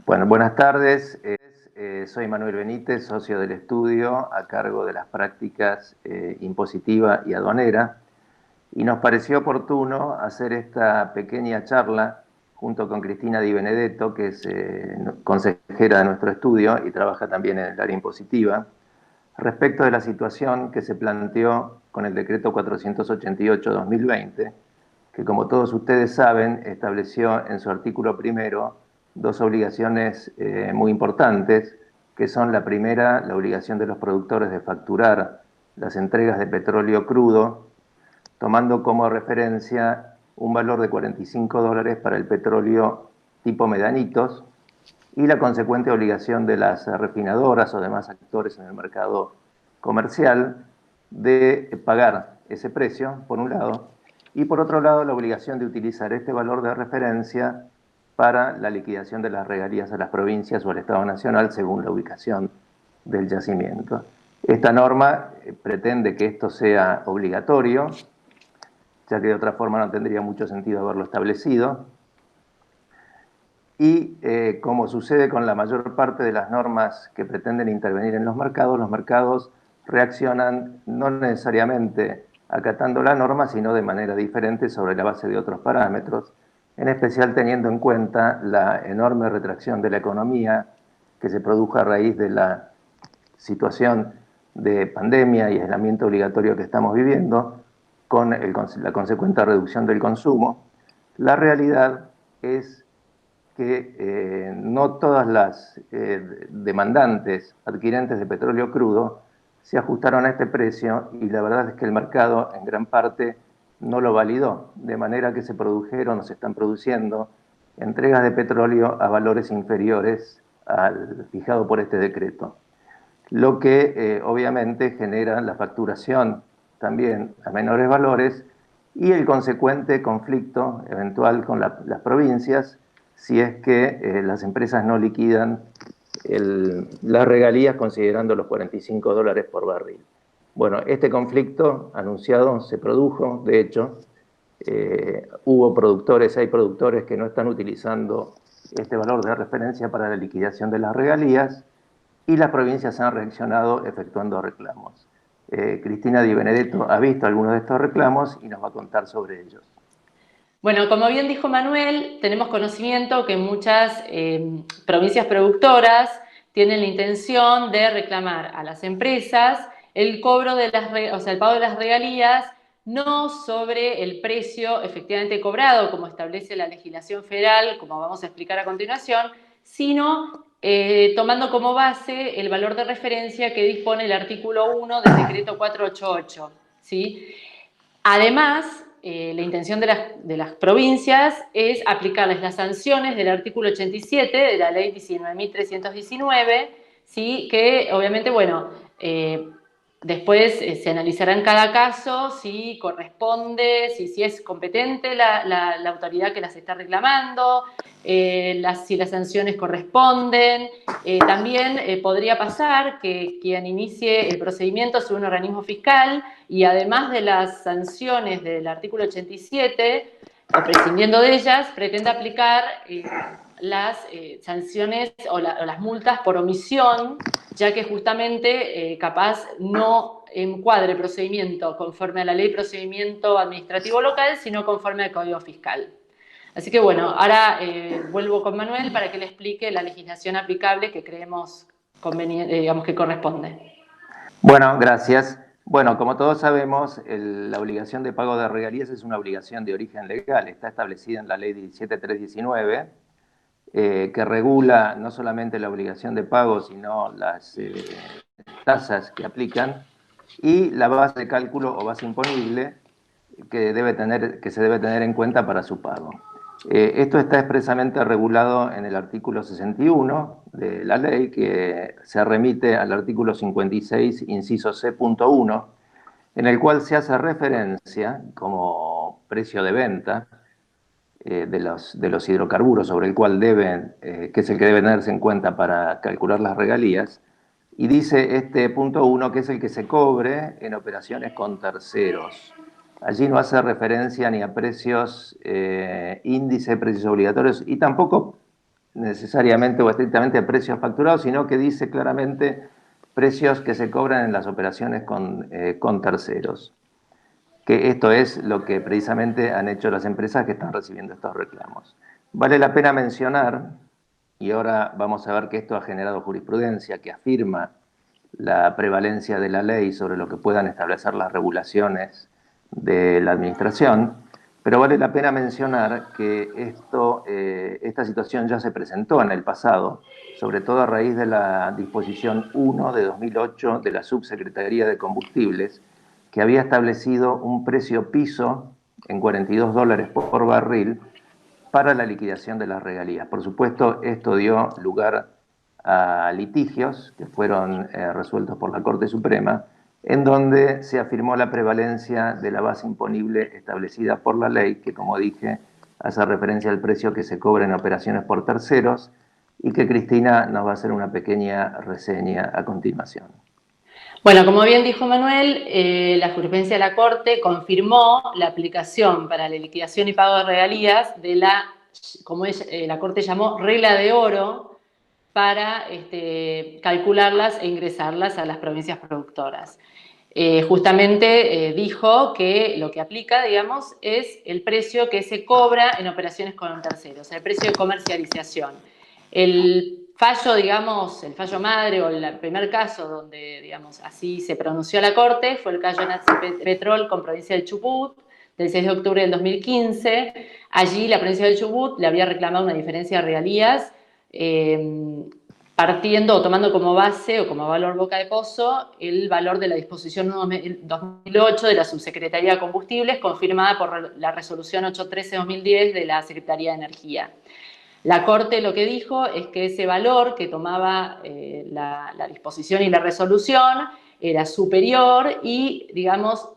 Bueno, buenas tardes. Soy Manuel Benítez, socio del estudio a cargo de las prácticas impositiva y aduanera, y nos pareció oportuno hacer esta pequeña charla junto con Cristina Di Benedetto, que es consejera de nuestro estudio y trabaja también en el área impositiva, respecto de la situación que se planteó con el decreto 488-2020, que como todos ustedes saben, estableció en su artículo primero dos obligaciones muy importantes, que son la primera, la obligación de los productores de facturar las entregas de petróleo crudo, tomando como referencia un valor de $45 para el petróleo tipo medanitos, y la consecuente obligación de las refinadoras o demás actores en el mercado comercial de pagar ese precio, por un lado, y por otro lado la obligación de utilizar este valor de referencia para la liquidación de las regalías a las provincias o al Estado Nacional según la ubicación del yacimiento. Esta norma pretende que esto sea obligatorio, ya que de otra forma no tendría mucho sentido haberlo establecido. Y como sucede con la mayor parte de las normas que pretenden intervenir en los mercados reaccionan no necesariamente acatando la norma, sino de manera diferente sobre la base de otros parámetros, en especial teniendo en cuenta la enorme retracción de la economía que se produjo a raíz de la situación de pandemia y aislamiento obligatorio que estamos viviendo, con la consecuente reducción del consumo. La realidad es que no todas las demandantes adquirentes de petróleo crudo se ajustaron a este precio, y la verdad es que el mercado en gran parte no lo validó, de manera que se produjeron o se están produciendo entregas de petróleo a valores inferiores al fijado por este decreto, lo que obviamente genera la facturación también a menores valores y el consecuente conflicto eventual con las provincias si es que las empresas no liquidan las regalías considerando los $45 por barril. Bueno, este conflicto anunciado se produjo, de hecho, hay productores que no están utilizando este valor de referencia para la liquidación de las regalías, y las provincias han reaccionado efectuando reclamos. Cristina Di Benedetto ha visto algunos de estos reclamos y nos va a contar sobre ellos. Bueno, como bien dijo Manuel, tenemos conocimiento que muchas provincias productoras tienen la intención de reclamar a las empresas el cobro de el pago de las regalías, no sobre el precio efectivamente cobrado, como establece la legislación federal, como vamos a explicar a continuación, sino tomando como base el valor de referencia que dispone el artículo 1 del decreto 488, ¿sí? Además, la intención de las provincias es aplicarles las sanciones del artículo 87 de la ley 19.319, ¿sí? Que obviamente, bueno, después se analizará en cada caso si corresponde, si es competente la autoridad que las está reclamando, si las sanciones corresponden. También podría pasar que quien inicie el procedimiento sea un organismo fiscal y además de las sanciones del artículo 87, o prescindiendo de ellas, pretenda aplicar las sanciones o las multas por omisión, ya que justamente capaz no encuadre el procedimiento conforme a la ley de procedimiento administrativo local, sino conforme al Código Fiscal. Así que bueno, ahora vuelvo con Manuel para que le explique la legislación aplicable que creemos conveniente, digamos que corresponde. Bueno, gracias. Bueno, como todos sabemos, la obligación de pago de regalías es una obligación de origen legal. Está establecida en la ley 17319, que regula no solamente la obligación de pago, sino las tasas que aplican y la base de cálculo o base imponible que se debe tener en cuenta para su pago. Esto está expresamente regulado en el artículo 61 de la ley, que se remite al artículo 56, inciso C.1, en el cual se hace referencia como precio de venta de los hidrocarburos sobre el cual que es el que debe tenerse en cuenta para calcular las regalías, y dice este punto 1 que es el que se cobre en operaciones con terceros. Allí no hace referencia ni a precios índice, precios obligatorios, y tampoco necesariamente o estrictamente precios facturados, sino que dice claramente precios que se cobran en las operaciones con terceros. Que esto es lo que precisamente han hecho las empresas que están recibiendo estos reclamos. Vale la pena mencionar, y ahora vamos a ver que esto ha generado jurisprudencia que afirma la prevalencia de la ley sobre lo que puedan establecer las regulaciones de la administración, pero vale la pena mencionar que esta situación ya se presentó en el pasado, sobre todo a raíz de la disposición 1 de 2008 de la Subsecretaría de Combustibles, que había establecido un precio piso en $42 por barril para la liquidación de las regalías. Por supuesto, esto dio lugar a litigios que fueron resueltos por la Corte Suprema, en donde se afirmó la prevalencia de la base imponible establecida por la ley, que, como dije, hace referencia al precio que se cobra en operaciones por terceros, y que Cristina nos va a hacer una pequeña reseña a continuación. Bueno, como bien dijo Manuel, la jurisprudencia de la Corte confirmó la aplicación para la liquidación y pago de regalías de como la Corte llamó, regla de oro para calcularlas e ingresarlas a las provincias productoras. Justamente dijo que lo que aplica, digamos, es el precio que se cobra en operaciones con terceros, el precio de comercialización. El fallo, digamos, el fallo madre o el primer caso donde, digamos, así se pronunció la Corte fue el caso Nazi Petrol con provincia del Chubut, del 6 de octubre del 2015. Allí la provincia del Chubut le había reclamado una diferencia de regalías partiendo o tomando como base o como valor boca de pozo el valor de la disposición 2008 de la Subsecretaría de Combustibles, confirmada por la resolución 813-2010 de la Secretaría de Energía. La Corte lo que dijo es que ese valor que tomaba la disposición y la resolución era superior y, digamos,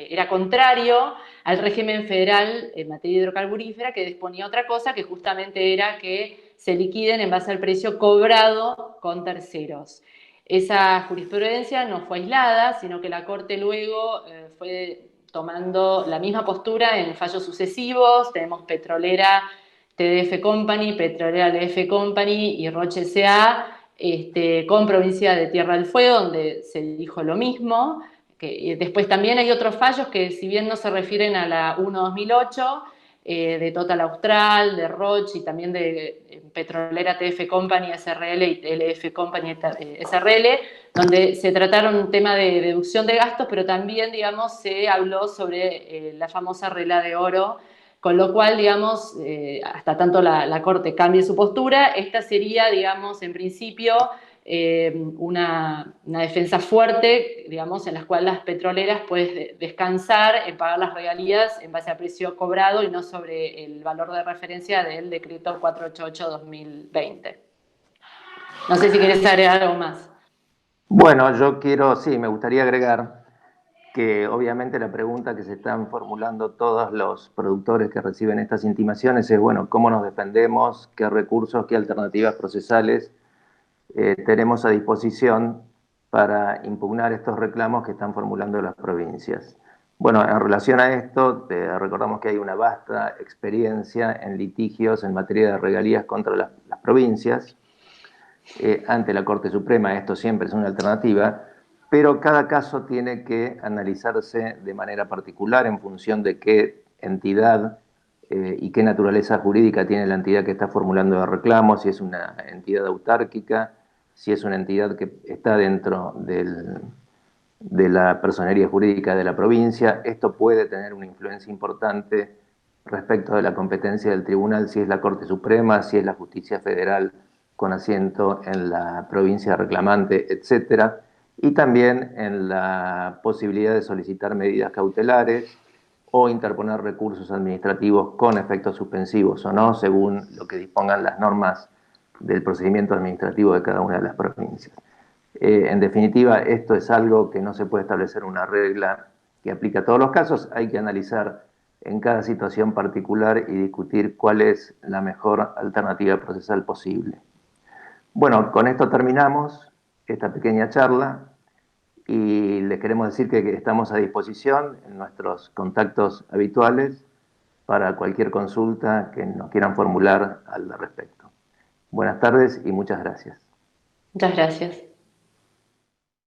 era contrario al régimen federal en materia hidrocarburífera, que disponía otra cosa, que justamente era que se liquiden en base al precio cobrado con terceros. Esa jurisprudencia no fue aislada, sino que la Corte luego fue tomando la misma postura en fallos sucesivos. Tenemos Petrolera TDF Company, Petrolera LF Company y Roche S.A., con provincia de Tierra del Fuego, donde se dijo lo mismo. Después también hay otros fallos que, si bien no se refieren a la 1-2008, de Total Austral, de Roche y también de Petrolera TF Company SRL y LF Company SRL, donde se trataron un tema de deducción de gastos, pero también, digamos, se habló sobre la famosa regla de oro, con lo cual, digamos, hasta tanto la Corte cambie su postura, esta sería, digamos, en principio, una defensa fuerte, digamos, en la cual las petroleras pueden descansar en pagar las regalías en base a precio cobrado y no sobre el valor de referencia del decreto 488-2020. No sé si querés agregar algo más. Bueno, sí, me gustaría agregar que obviamente la pregunta que se están formulando todos los productores que reciben estas intimaciones es, bueno, ¿cómo nos defendemos? ¿Qué recursos, qué alternativas procesales tenemos a disposición para impugnar estos reclamos que están formulando las provincias? Bueno, en relación a esto, recordamos que hay una vasta experiencia en litigios en materia de regalías contra las provincias. Ante la Corte Suprema esto siempre es una alternativa, pero cada caso tiene que analizarse de manera particular en función de qué entidad y qué naturaleza jurídica tiene la entidad que está formulando el reclamo, si es una entidad autárquica, si es una entidad que está dentro de la personería jurídica de la provincia. Esto puede tener una influencia importante respecto de la competencia del tribunal, si es la Corte Suprema, si es la Justicia Federal con asiento en la provincia reclamante, etcétera, y también en la posibilidad de solicitar medidas cautelares o interponer recursos administrativos con efectos suspensivos o no, según lo que dispongan las normas del procedimiento administrativo de cada una de las provincias. En definitiva, esto es algo que no se puede establecer una regla que aplique a todos los casos, hay que analizar en cada situación particular y discutir cuál es la mejor alternativa procesal posible. Bueno, con esto terminamos esta pequeña charla y les queremos decir que estamos a disposición en nuestros contactos habituales para cualquier consulta que nos quieran formular al respecto. Buenas tardes y muchas gracias. Muchas gracias.